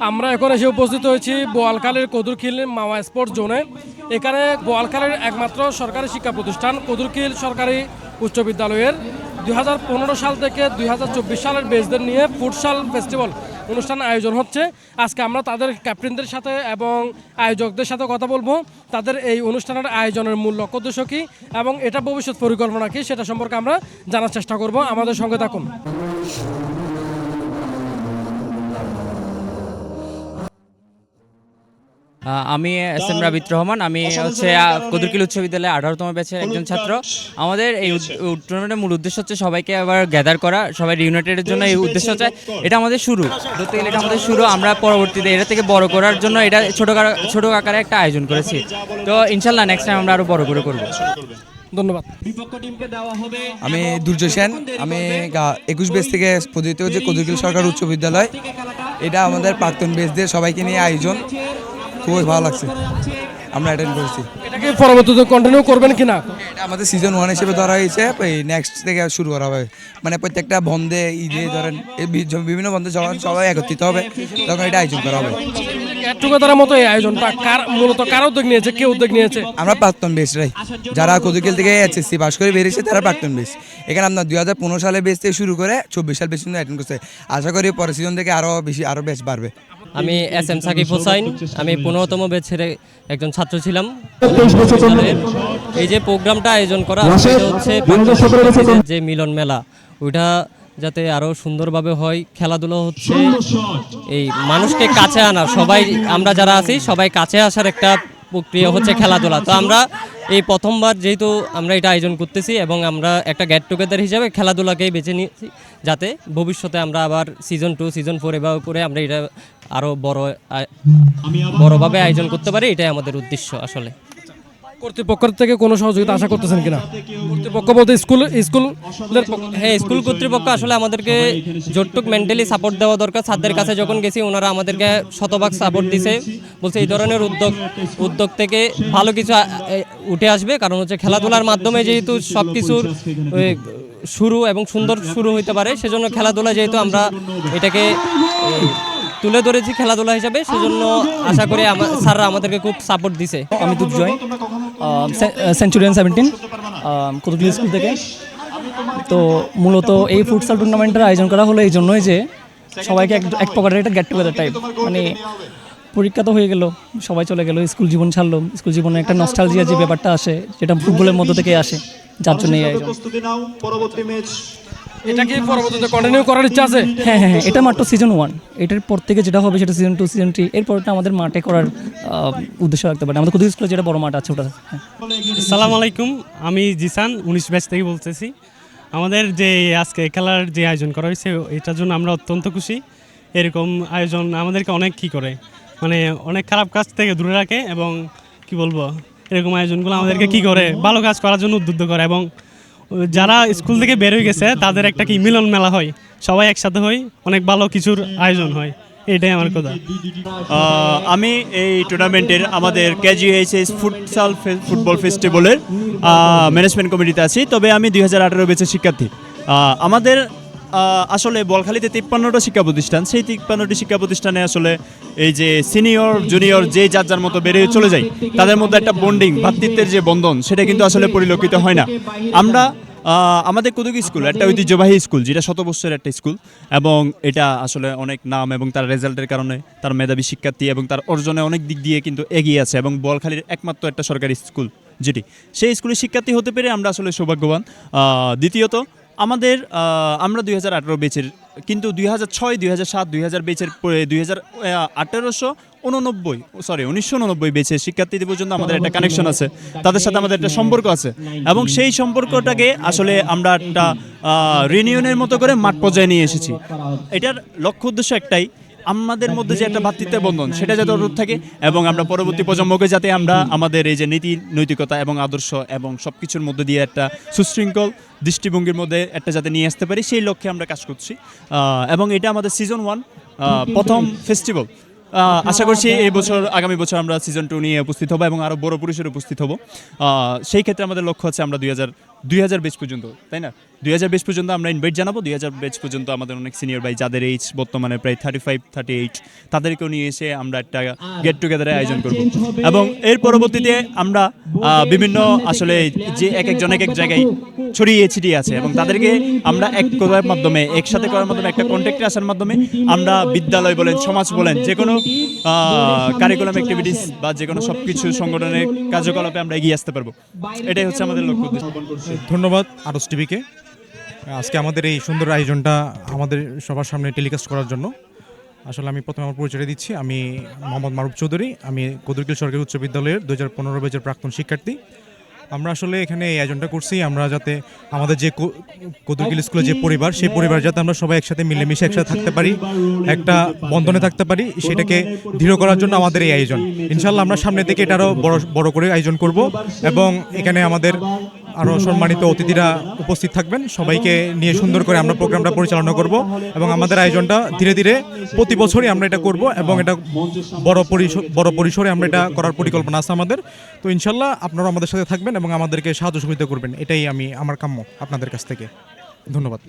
আমরা এখন এসে উপস্থিত হয়েছি বোয়ালখালীর কদুরখিল মাওয়া স্পোর্টস জোনে। এখানে বোয়ালখালীর একমাত্র সরকারি শিক্ষা প্রতিষ্ঠান কদুরখিল সরকারি উচ্চ বিদ্যালয়ের 2015 সাল থেকে 2024 সালের বেচদের নিয়ে ফুটসাল ফেস্টিভ্যাল অনুষ্ঠান আয়োজন হচ্ছে। আজকে আমরা তাদের ক্যাপ্টেনদের সাথে এবং আয়োজকদের সাথে কথা বলবো, তাদের এই অনুষ্ঠানের আয়োজনের মূল লক্ষ্য উদ্দেশ্য কী এবং এটা ভবিষ্যৎ পরিকল্পনা কী সেটা সম্পর্কে আমরা জানার চেষ্টা করব। আমাদের সঙ্গে থাকুন। আমি এস এম রাবিত রহমান। আমি হচ্ছে কদুরখিল উচ্চ বিদ্যালয়ে 18তম ব্যাচের একজন ছাত্র। আমাদের এই টুর্নামেন্টের মূল উদ্দেশ্য হচ্ছে সবাইকে আবার গ্যাদার করা, সবাই রিউনাইটেডের জন্য এই উদ্দেশ্য হচ্ছে। এটা আমাদের শুরু, ধরতে গেলে এটা আমাদের শুরু। আমরা পরবর্তীতে এটা থেকে বড় করার জন্য এটা ছোট আকারে একটা আয়োজন করেছি। তো ইনশাল্লাহ নেক্সট টাইম আমরা আরও বড় করে করবো। ধন্যবাদ। আমি দুর্জয় সেন। আমি 21 বেচ থেকে পরিচিত হচ্ছে কদুরখিল সরকার উচ্চ বিদ্যালয়। এটা আমাদের প্রাক্তন বেচদের সবাইকে নিয়ে আয়োজন, খুবই ভালো লাগছে, আমরা অ্যাটেন্ড করেছি। এটাকে পরবর্তীতে কন্টিনিউ করবেন কিনা? এটা আমাদের সিজন 1 হিসেবে ধরা হয়েছে, এই নেক্সট থেকে শুরু করা হবে। মানে প্রত্যেকটা বন্ধে, ঈদে ধরেন বিভিন্ন বন্ধে যখন সবাই একত্রিত হবে তখন এটা আয়োজন করা হবে। গেট টুগেদারের মতো এই আয়োজনটা মূলত কার উদ্যোগ নিয়েছে, কে উদ্যোগ নিয়েছে? আমরা প্রাক্তন বেচরাই, যারা কদুরখিল থেকে এসএসসি পাস করে বেরিয়েছে তারা প্রাক্তন বেচ। এখানে আপনার 2015 সালে বেচ থেকে শুরু করে 24 সাল বেচ অ্যাটেন্ড করছে। আশা করি পরের সিজন থেকে আরও বেচ বাড়বে। আমি এস এম সাকিব হোসাইন। আমি 15তম ব্যাচের একজন ছাত্র ছিলাম। এই যে প্রোগ্রামটা আয়োজন করা হচ্ছে যে মিলন মেলা, ওইটা যাতে আরও সুন্দরভাবে হয়। খেলাধুলো হচ্ছে এই মানুষকে কাছে আনা, সবাই আমরা যারা আছি সবাই কাছে আসার একটা প্রক্রিয়া হচ্ছে খেলাধুলা। তো আমরা এই প্রথমবার যেহেতু আমরা এটা আয়োজন করতেছি এবং আমরা একটা গেট টুগেদার হিসাবে খেলাধুলাকেই বেছে নিয়েছি, যাতে ভবিষ্যতে আমরা আবার সিজন 2 সিজন 4 এভাবে করে আমরা এটা আরও বড়ভাবে আয়োজন করতে পারি। এটাই আমাদের উদ্দেশ্য। আসলে কর্তৃপক্ষের থেকে কোনো সহযোগিতা আশা করতেছেন কিনা? কর্তৃপক্ষ বলতে হ্যাঁ, স্কুল কর্তৃপক্ষ আসলে আমাদেরকে যতটুক মেন্টালি সাপোর্ট দেওয়া দরকার, ছাত্রদের কাছে যখন গেছি ওনারা আমাদেরকে শতভাগ সাপোর্ট দিছে। বলছে এই ধরনের উদ্যোগ থেকে ভালো কিছু উঠে আসবে, কারণ হচ্ছে খেলাধুলার মাধ্যমে যেহেতু সব কিছুর শুরু এবং সুন্দর শুরু হইতে পারে, সেজন্য খেলাধুলা যেহেতু আমরা এটাকে তুলে ধরেছি খেলাধুলা হিসাবে, সেজন্য আশা করি স্যাররা আমাদেরকে খুব সাপোর্ট দিছে। আমি দুর্জয়, সেঞ্চুরিয়ান 17 কদুরখিল স্কুল থেকে। তো মূলত এই ফুটসাল টুর্নামেন্টের আয়োজন করা হলো এই জন্যই যে সবাইকে এক প্রকারের একটা গেট টুগেদার টাইপ। মানে পরীক্ষা তো হয়ে গেল, সবাই চলে গেল, স্কুল জীবন ছাড়লো। স্কুল জীবনে একটা নস্টালজিয়া যে ব্যাপারটা আসে, যেটা ফুটবলের মধ্য থেকে আসে, যার জন্য এই আয়োজন। এটা কি পরবর্তীতে কন্টিনিউ করার ইচ্ছা আছে? হ্যাঁ, এটা মাত্র সিজন 1। এটার পর থেকে যেটা হবে সেটা সিজন 2 সিজন 3, এরপরটা আমাদের মাঠে করার উদ্দেশ্য রাখতে পারি। আমাদের কদুরখিল স্কুলে যেটা বড় মাঠ আছে ওটা। আসসালামু আলাইকুম, আমি জিসান 19 ব্যাচ থেকে বলতেছি। আমাদের যে আজকে খেলার যে আয়োজন করা হয়েছে এটার জন্য আমরা অত্যন্ত খুশি। এরকম আয়োজন আমাদেরকে অনেক মানে অনেক খারাপ কাজ থেকে দূরে রাখে এবং কি বলবো, এরকম আয়োজনগুলো আমাদেরকে করে ভালো কাজ করার জন্য উদ্বুদ্ধ করে। এবং যারা স্কুল থেকে বের হয়ে গেছে তাদের একটা মিলন মেলা হয়, সবাই একসাথে হয়, অনেক ভালো কিছুর আয়োজন হয়। এটাই আমার কথা। আমি এই টুর্নামেন্টের আমাদের কেজিএইচএস ফুটসাল ফুটবল ফেস্টিভ্যালের ম্যানেজমেন্ট কমিটিতে আছি। তবে আমি 2018 ব্যাচের শিক্ষার্থী। আমাদের আসলে বোয়ালখালীতে 53টা শিক্ষা প্রতিষ্ঠান, সেই 53টি শিক্ষা প্রতিষ্ঠানে আসলে এই যে সিনিয়র জুনিয়র যে যার মতো বেড়ে চলে যায়, তাদের মধ্যে একটা বন্ডিং, ভ্রাতৃত্বের যে বন্ধন, সেটা কিন্তু আসলে পরিলক্ষিত হয় না। আমরা আমাদের কদুরখিল স্কুল একটা ঐতিহ্যবাহী স্কুল, যেটা 100 বছরের একটা স্কুল, এবং এটা আসলে অনেক নাম এবং তার রেজাল্টের কারণে তার মেধাবী শিক্ষার্থী এবং তার অর্জনে অনেক দিক দিয়ে কিন্তু এগিয়ে আছে, এবং বোয়ালখালীর একমাত্র একটা সরকারি স্কুল যেটি, সেই স্কুলের শিক্ষার্থী হতে পেরে আমরা আসলে সৌভাগ্যবান। দ্বিতীয়ত আমরা 2018 বেচের, কিন্তু 2006, 2007, 2000 বেচের 1999 বেচের শিক্ষার্থীদের পর্যন্ত আমাদের একটা কানেকশন আছে, তাদের সাথে আমাদের একটা সম্পর্ক আছে, এবং সেই সম্পর্কটাকে আসলে আমরা একটা রিনিউনের মতো করে মাঠ পর্যায়ে নিয়ে এসেছি। এটার লক্ষ্য উদ্দেশ্য একটাই, আমাদের মধ্যে যে একটা ভ্রাতৃত্বের বন্ধন সেটা যাতে অটুট থাকে, এবং আমরা পরবর্তী প্রজন্মকে যাতে আমরা আমাদের এই যে নীতি নৈতিকতা এবং আদর্শ এবং সব কিছুর মধ্যে দিয়ে একটা সুশৃঙ্খল দৃষ্টিভঙ্গির মধ্যে একটা যাতে নিয়ে আসতে পারি, সেই লক্ষ্যে আমরা কাজ করছি। এবং এটা আমাদের সিজন 1 প্রথম ফেস্টিভ্যাল। আশা করছি আগামী বছর আমরা সিজন 2 নিয়ে উপস্থিত হব এবং আরও বড় পরিসরে উপস্থিত হব। সেই ক্ষেত্রে আমাদের লক্ষ্য আছে আমরা 2000 ব্যাচ পর্যন্ত, তাই না? 2020 পর্যন্ত আমরা ইনভাইট জানাবো। 2000 ব্যাচ পর্যন্ত আমাদের অনেক সিনিয়র ভাই যাদের এইজ বর্তমানে প্রায় 35-38, তাদেরকেও নিয়ে এসে আমরা একটা গেট টুগেদারের আয়োজন করব। এবং এর পরবর্তীতে আমরা বিভিন্ন আসলে যে এক এক জায়গায় ছড়িয়ে ছিটিয়ে আছে এবং তাদেরকে আমরা এক করার মাধ্যমে, একসাথে করার মাধ্যমে, একটা কন্ট্যাক্টে আসার মাধ্যমে আমরা বিদ্যালয় বলেন, সমাজ বলেন, যে কোনো কারিকুলাম অ্যাক্টিভিটিস বা যে কোনো সব কিছু সংগঠনের কার্যকলাপে আমরা এগিয়ে আসতে পারবো। এটাই হচ্ছে আমাদের লক্ষ্য উদ্দেশ্য। ধন্যবাদ আরস টিভিকে আজকে আমাদের এই সুন্দর আয়োজনটা আমাদের সবার সামনে টেলিকাস্ট করার জন্য। আসলে আমি প্রথমে আমার পরিচয় দিচ্ছি। আমি মোহাম্মদ মারুফ চৌধুরী, আমি কদরকিল সরকারি উচ্চ বিদ্যালয়ের 2015 ব্যাচের প্রাক্তন শিক্ষার্থী। আমরা আসলে এখানে এই আয়োজনটা করছি আমরা যাতে আমাদের যে কদরকিল স্কুলের যে পরিবার, সেই পরিবার যাতে আমরা সবাই একসাথে মিলেমিশে একসাথে থাকতে পারি, একটা বন্ধনে থাকতে পারি, সেটাকে দৃঢ় করার জন্য আমাদের এই আয়োজন। ইনশাল্লাহ আমরা সামনে থেকে এটা আরও বড় করে আয়োজন করব এবং এখানে আমাদের আরও সম্মানিত অতিথিরা উপস্থিত থাকবেন। সবাইকে নিয়ে সুন্দর করে আমরা প্রোগ্রামটা পরিচালনা করব এবং আমাদের আয়োজনটা ধীরে ধীরে প্রতি বছরই আমরা এটা করব এবং এটা বড় পরিসরে আমরা এটা করার পরিকল্পনা আছে আমাদের। তো ইনশাল্লাহ আপনারা আমাদের সাথে থাকবেন এবং আমাদেরকে সাহায্য সুবিধা করবেন, এটাই আমার কাম্য আপনাদের কাছ থেকে। ধন্যবাদ।